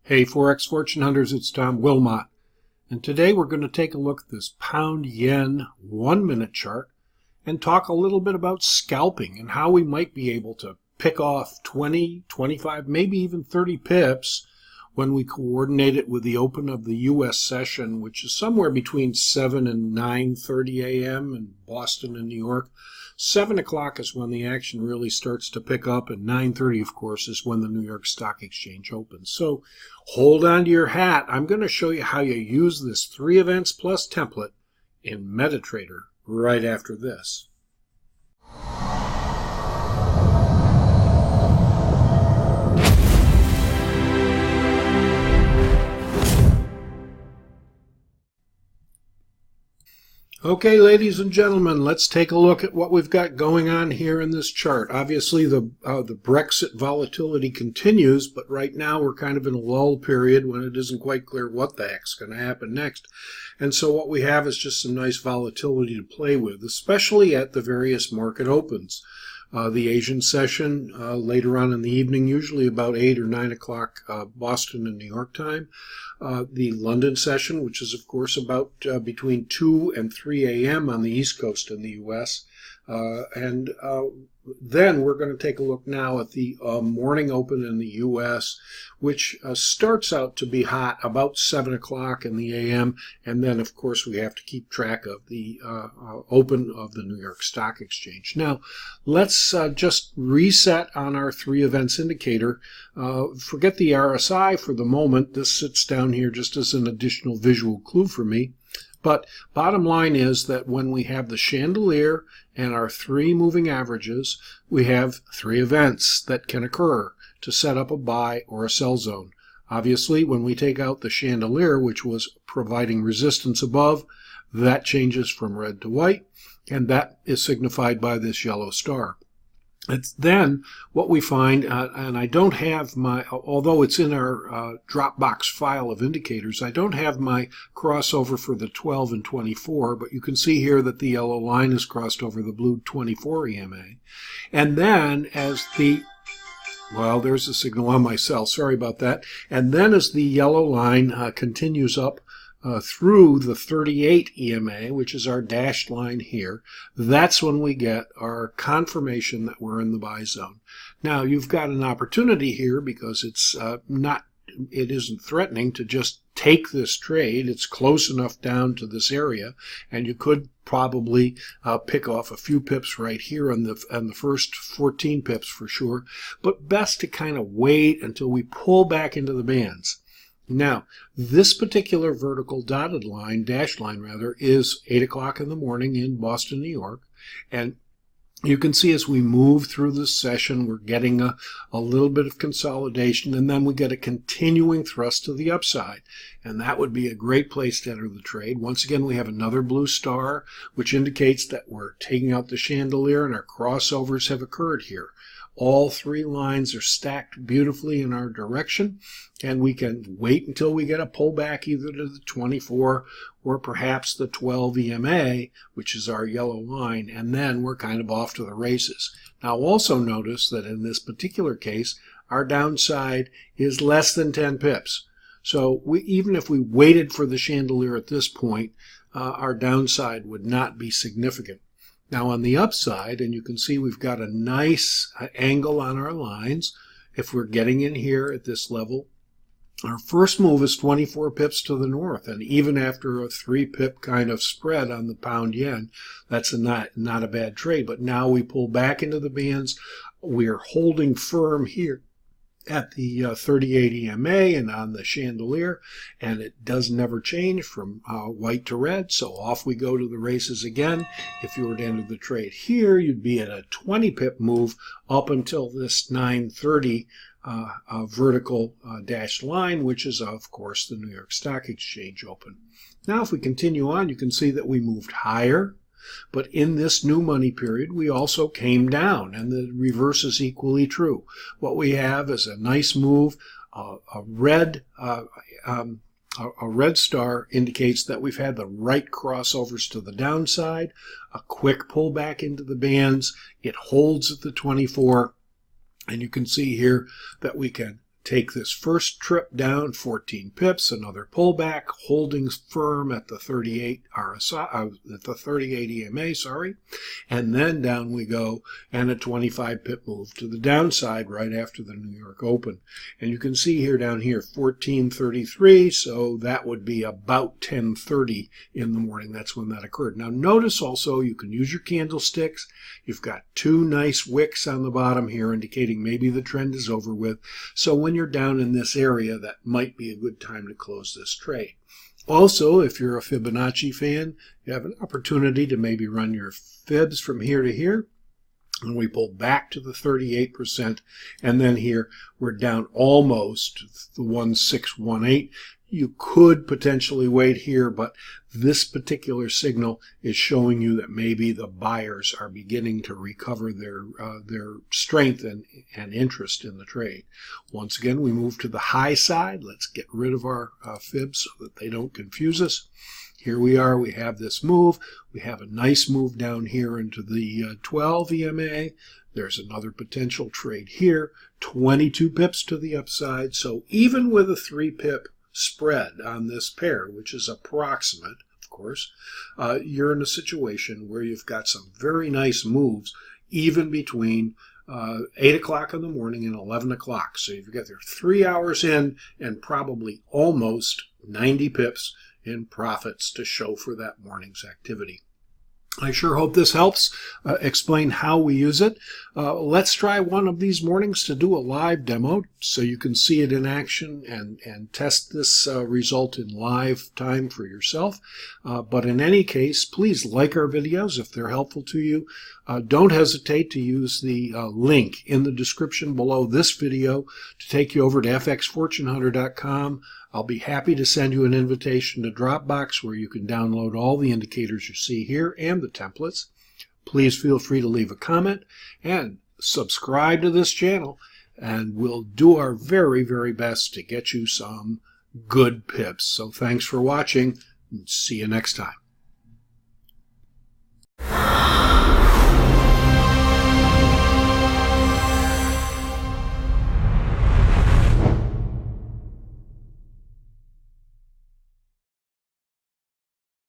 Hey Forex Fortune Hunters, it's Tom Wilmot, and today we're going to take a look at this pound-yen 1-minute chart and talk a little bit about scalping and how we might be able to pick off 20, 25, maybe even 30 pips when we coordinate it with the open of the U.S. session, which is somewhere between 7 and 9:30 a.m. in Boston and New York. 7 o'clock is when the action really starts to pick up, and 9:30, of course, is when the New York Stock Exchange opens. So hold on to your hat. I'm going to show you how you use this 3 events plus template in Metatrader right after this. Okay, ladies and gentlemen, let's take a look at what we've got going on here in this chart. Obviously, the Brexit volatility continues, but right now we're kind of in a lull period when it isn't quite clear what the heck's going to happen next. And so what we have is just some nice volatility to play with, especially at the various market opens. The Asian session later on in the evening, usually about 8 or 9 o'clock Boston and New York time. The London session, which is of course about between 2 and 3 a.m. on the East Coast in the U.S. Then we're going to take a look now at the morning open in the U.S., which starts out to be hot about 7 o'clock in the a.m. And then, of course, we have to keep track of the open of the New York Stock Exchange. Now, let's just reset on our 3 events indicator. Forget the RSI for the moment. This sits down here just as an additional visual clue for me. But bottom line is that when we have the chandelier and our 3 moving averages, we have 3 events that can occur to set up a buy or a sell zone. Obviously, when we take out the chandelier, which was providing resistance above, that changes from red to white, and that is signified by this yellow star. It's then what we find, and I don't have my, although it's in our Dropbox file of indicators, I don't have my crossover for the 12 and 24, but you can see here that the yellow line is crossed over the blue 24 EMA. And then as the, well, there's a signal on my cell, sorry about that. And then as the yellow line continues up through the 38 EMA, which is our dashed line here, that's when we get our confirmation that we're in the buy zone. Now, you've got an opportunity here because it isn't threatening to just take this trade. It's close enough down to this area, and you could probably pick off a few pips right here on the first 14 pips for sure, but best to kind of wait until we pull back into the bands. Now, this particular vertical dotted line, dashed line rather, is 8 o'clock in the morning in Boston, New York. And you can see as we move through this session, we're getting a little bit of consolidation, and then we get a continuing thrust to the upside. And that would be a great place to enter the trade. Once again, we have another blue star, which indicates that we're taking out the chandelier and our crossovers have occurred here. All 3 lines are stacked beautifully in our direction, and we can wait until we get a pullback either to the 24 or perhaps the 12 EMA, which is our yellow line, and then we're kind of off to the races. Now also notice that in this particular case, our downside is less than 10 pips. So even if we waited for the chandelier at this point, our downside would not be significant. Now on the upside, and you can see we've got a nice angle on our lines. If we're getting in here at this level, our first move is 24 pips to the north, and even after a 3 pip kind of spread on the pound yen, that's not a bad trade. But now we pull back into the bands. We're holding firm here at the 38 EMA and on the chandelier, and it does never change from white to red, so off we go to the races again. If you were to enter the trade here, you'd be at a 20 pip move up until this 9:30 vertical dashed line, which is of course the New York Stock Exchange open. Now if we continue on, you can see that we moved higher. But in this new money period, we also came down, and the reverse is equally true. What we have is a nice move. A red star indicates that we've had the right crossovers to the downside. A quick pullback into the bands. It holds at the 24, and you can see here that we can take this first trip down 14 pips, another pullback, holding firm at the 38 RSI, at the 38 EMA, and then down we go, and a 25 pip move to the downside right after the New York Open. And you can see here down here 1433, so that would be about 10:30 in the morning. That's when that occurred. Now notice also you can use your candlesticks. You've got two nice wicks on the bottom here indicating maybe the trend is over with. So when you're down in this area, that might be a good time to close this trade. Also, if you're a Fibonacci fan, you have an opportunity to maybe run your fibs from here to here. And we pull back to the 38%, and then here we're down almost the 1618. You could potentially wait here, but this particular signal is showing you that maybe the buyers are beginning to recover their strength and interest in the trade. Once again, we move to the high side. Let's get rid of our fibs so that they don't confuse us. Here we are, we have this move. We have a nice move down here into the 12 EMA. There's another potential trade here, 22 pips to the upside. So even with a 3 pip spread on this pair, which is approximate, of course, you're in a situation where you've got some very nice moves, even between 8 o'clock in the morning and 11 o'clock. So you've got there 3 hours in and probably almost 90 pips in profits to show for that morning's activity. I sure hope this helps explain how we use it. Let's try one of these mornings to do a live demo so you can see it in action and test this result in live time for yourself. But in any case, please like our videos if they're helpful to you. Don't hesitate to use the link in the description below this video to take you over to fxfortunehunter.com. I'll be happy to send you an invitation to Dropbox where you can download all the indicators you see here and the templates. Please feel free to leave a comment and subscribe to this channel, and we'll do our very, very best to get you some good pips. So thanks for watching, and see you next time.